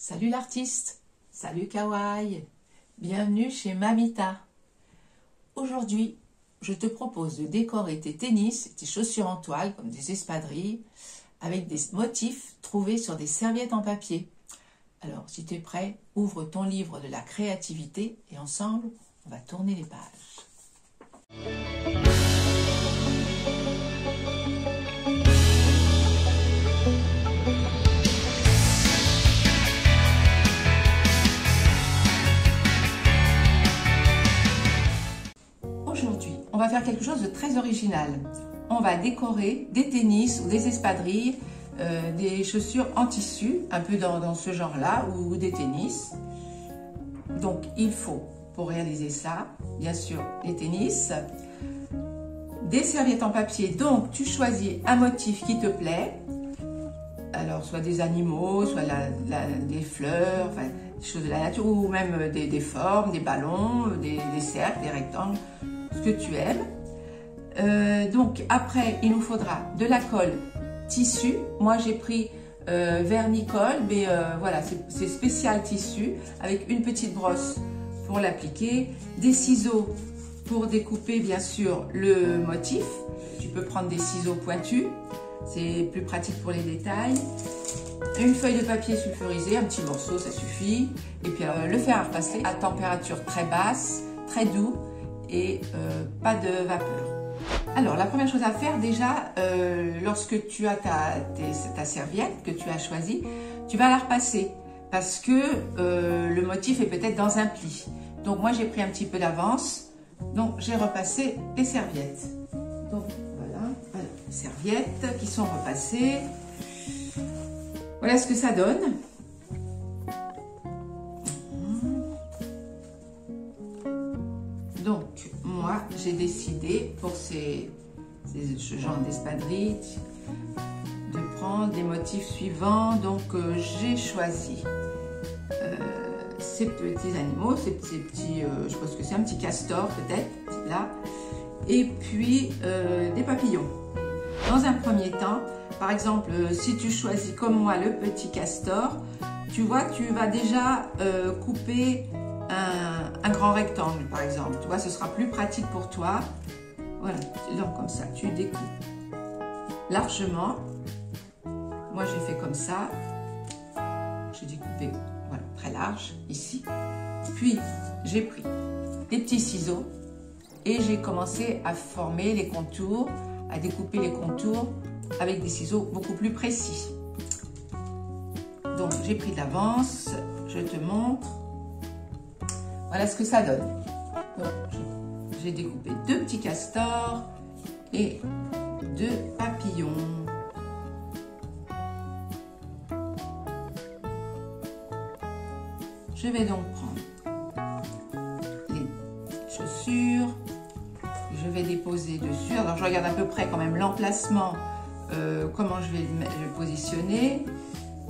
Salut l'artiste, salut Kawaii, bienvenue chez Mamita. Aujourd'hui, je te propose de décorer tes tennis et tes chaussures en toile comme des espadrilles avec des motifs trouvés sur des serviettes en papier. Alors, si tu es prêt, ouvre ton livre de la créativité et ensemble, on va tourner les pages. Aujourd'hui, on va faire quelque chose de très original. On va décorer des tennis ou des espadrilles, des chaussures en tissu, un peu dans ce genre-là, ou des tennis. Donc, il faut, pour réaliser ça, bien sûr, des tennis, des serviettes en papier. Donc, tu choisis un motif qui te plaît. Alors, soit des animaux, soit des fleurs, enfin, des choses de la nature, ou même des formes, des ballons, des cercles, des rectangles, ce que tu aimes. Donc, après, il nous faudra de la colle tissu. Moi, j'ai pris vernis-colle, mais voilà, c'est spécial tissu, avec une petite brosse pour l'appliquer, des ciseaux pour découper, bien sûr, le motif. Tu peux prendre des ciseaux pointus, c'est plus pratique pour les détails. Une feuille de papier sulfurisé, un petit morceau, ça suffit. Et puis le fer à repasser à température très basse, très doux et pas de vapeur. Alors, la première chose à faire déjà, lorsque tu as ta serviette que tu as choisie, tu vas la repasser parce que le motif est peut-être dans un pli. Donc, moi, j'ai pris un petit peu d'avance. Donc, j'ai repassé les serviettes. Donc, voilà, les serviettes qui sont repassées. Voilà ce que ça donne. Donc, moi, j'ai décidé pour ce genre d'espadrilles de prendre les motifs suivants. Donc, j'ai choisi ces petits animaux, ces petits, je pense que c'est un petit castor peut-être, là, et puis des papillons. Dans un premier temps, par exemple, si tu choisis comme moi le petit castor, tu vois, tu vas déjà couper un grand rectangle, par exemple. Tu vois, ce sera plus pratique pour toi. Voilà, donc comme ça, tu découpes largement. Moi, j'ai fait comme ça. J'ai découpé, voilà, très large, ici. Puis, j'ai pris des petits ciseaux et j'ai commencé à former les contours, à découper les contours avec des ciseaux beaucoup plus précis. Donc, j'ai pris de l'avance. Je te montre. Voilà ce que ça donne. J'ai découpé deux petits castors et deux papillons. Je vais donc prendre les chaussures. Je vais les poser dessus. Alors, je regarde à peu près quand même l'emplacement, comment je vais le positionner.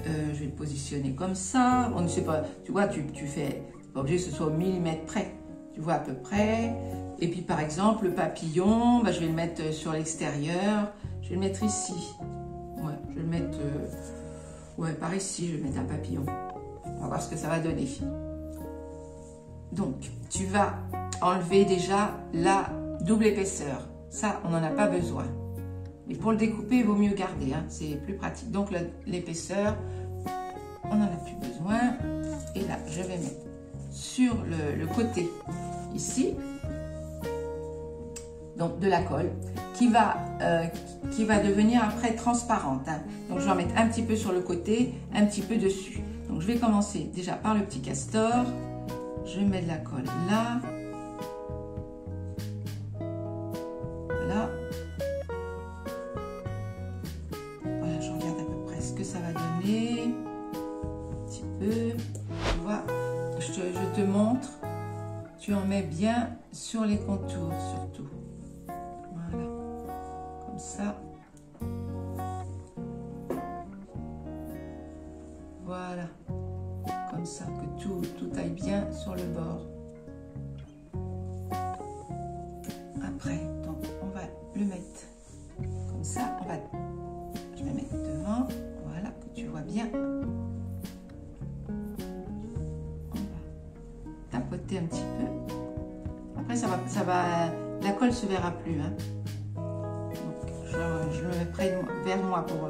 Je vais le positionner comme ça. On ne sait pas, tu vois, tu fais... Pas obligé que ce soit au millimètre près, tu vois à peu près. Et puis par exemple, le papillon, bah, je vais le mettre sur l'extérieur. Je vais le mettre ici. Ouais, je vais le mettre ouais, par ici, je vais mettre un papillon. On va voir ce que ça va donner. Donc, tu vas enlever déjà la double épaisseur. Ça, on n'en a pas besoin. Mais pour le découper, il vaut mieux garder, hein, c'est plus pratique. Donc l'épaisseur, on n'en a plus besoin. Et là, je vais mettre sur le côté ici, donc de la colle qui va devenir après transparente, hein. Donc je vais en mettre un petit peu sur le côté, un petit peu dessus. Donc je vais commencer déjà par le petit castor. Je mets de la colle là, voilà. Voilà, je regarde à peu près ce que ça va donner, un petit peu, tu vois. Je te montre, tu en mets bien sur les contours surtout. Voilà, comme ça. Voilà, comme ça, que tout aille bien sur le bord. Après, donc, on va le mettre comme ça. Je vais mettre devant, voilà, que tu vois bien. frotter un petit peu. Après, la colle se verra plus. Hein. Donc, je le mets près vers moi pour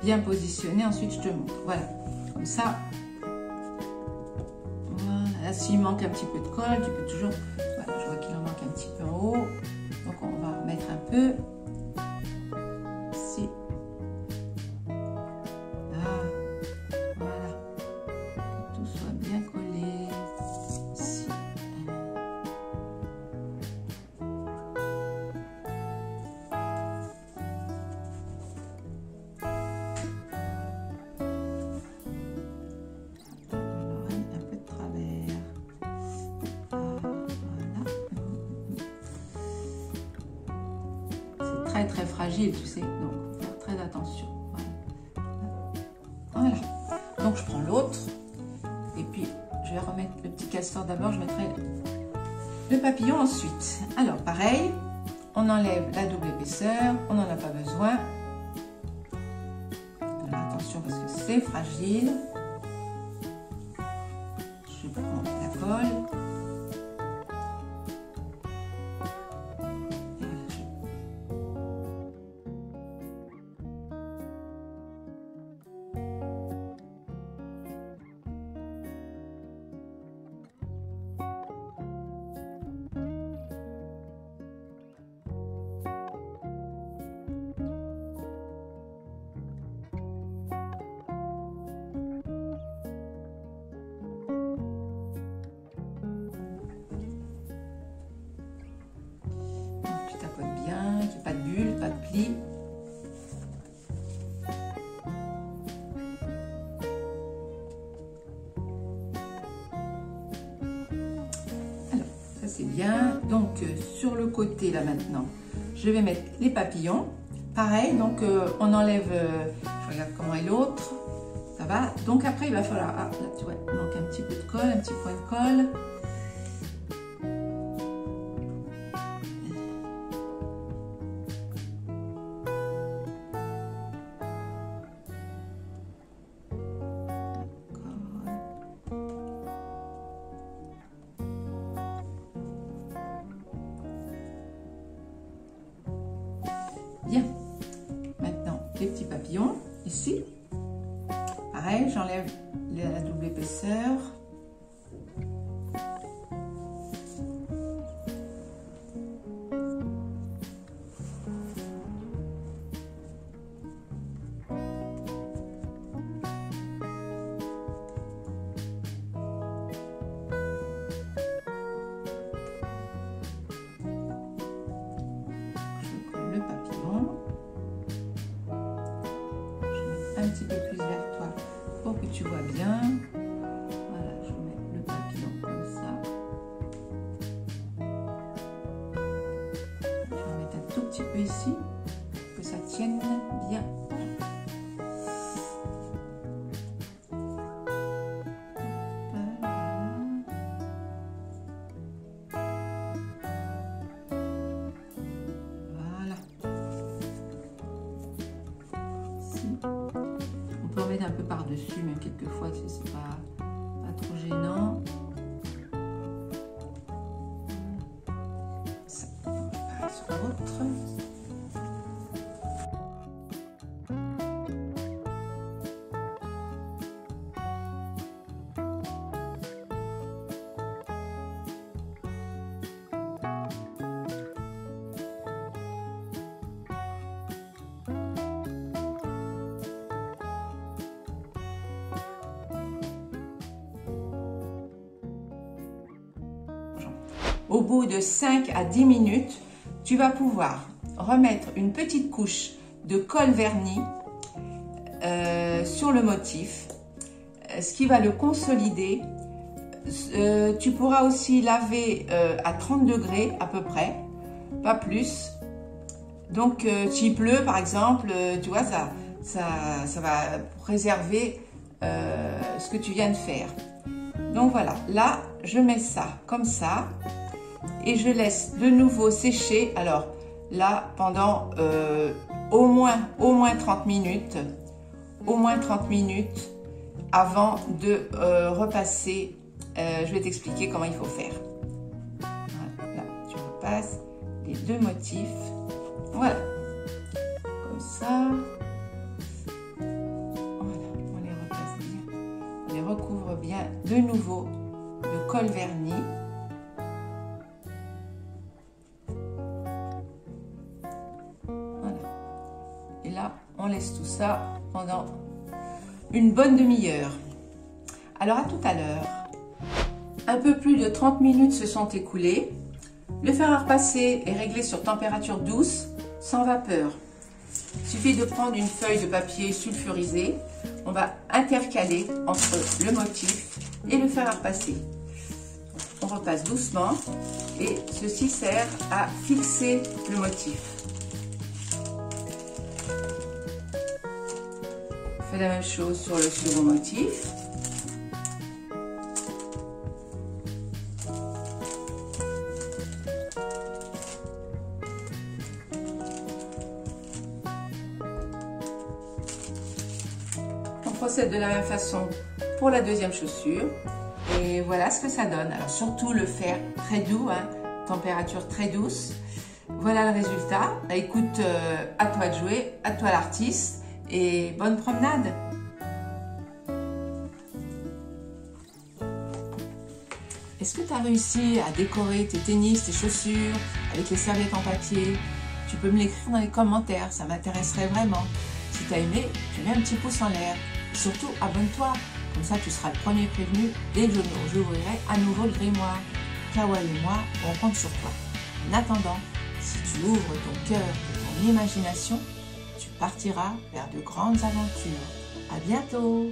bien positionner. Ensuite, je te montre. Voilà, comme ça. Voilà. S'il manque un petit peu de colle, tu peux toujours. Voilà, je vois qu'il en manque un petit peu en haut. Donc, on va remettre un peu. Ici. Là. Voilà. Que tout soit bien collé. Ici. Très fragile, tu sais, donc faut faire très attention. Voilà. Donc je prends l'autre et puis je vais remettre le petit castor d'abord, je mettrai le papillon ensuite. Alors pareil, on enlève la double épaisseur, on n'en a pas besoin. Alors attention parce que c'est fragile. Je prends la colle. Pas de bulles, pas de plis. Alors, ça c'est bien. Donc, sur le côté là maintenant, je vais mettre les papillons. Pareil, donc on enlève, je regarde comment est l'autre. Ça va. Donc après, il va falloir, ah, là tu vois, il manque un petit peu de colle, un petit point de colle. Bien, maintenant les petits papillons ici, pareil, j'enlève la double épaisseur. Le papillon, je mets un petit peu plus vers toi pour que tu vois bien. Voilà, je mets le papillon comme ça. Je vais en mettre un tout petit peu ici pour que ça tienne bien. On peut en mettre un peu par-dessus, mais quelquefois c'est pas trop gênant. Ça, pareil sur l'autre. Au bout de 5 à 10 minutes, tu vas pouvoir remettre une petite couche de colle vernis sur le motif, ce qui va le consolider. Tu pourras aussi laver à 30 degrés à peu près, pas plus. Donc, s'il pleut par exemple, tu vois, ça va préserver ce que tu viens de faire. Donc voilà, là, je mets ça comme ça. Et je laisse de nouveau sécher, alors là, pendant au moins 30 minutes, avant de repasser je vais t'expliquer comment il faut faire. Voilà, là, tu repasses les deux motifs. Voilà, comme ça. Voilà, on les repasse bien. On les recouvre bien de nouveau de colle vernis. Voilà. Et là, on laisse tout ça pendant une bonne demi-heure. Alors à tout à l'heure. Un peu plus de 30 minutes se sont écoulées. Le fer à repasser est réglé sur température douce, sans vapeur. Il suffit de prendre une feuille de papier sulfurisé. On va intercaler entre le motif et le fer à repasser. On repasse doucement et ceci sert à fixer le motif. On fait la même chose sur le second motif. On procède de la même façon pour la deuxième chaussure. Et voilà ce que ça donne. Alors surtout le fer très doux, hein, température très douce. Voilà le résultat. Bah, écoute, à toi de jouer, à toi l'artiste et bonne promenade. Est-ce que tu as réussi à décorer tes tennis, tes chaussures avec les serviettes en papier? Tu peux me l'écrire dans les commentaires, ça m'intéresserait vraiment. Si tu as aimé, tu mets un petit pouce en l'air. Et surtout, abonne-toi. Comme ça, tu seras le premier prévenu dès que j'ouvrirai à nouveau le grimoire. Kawa et moi, on compte sur toi. En attendant, si tu ouvres ton cœur et ton imagination, tu partiras vers de grandes aventures. À bientôt!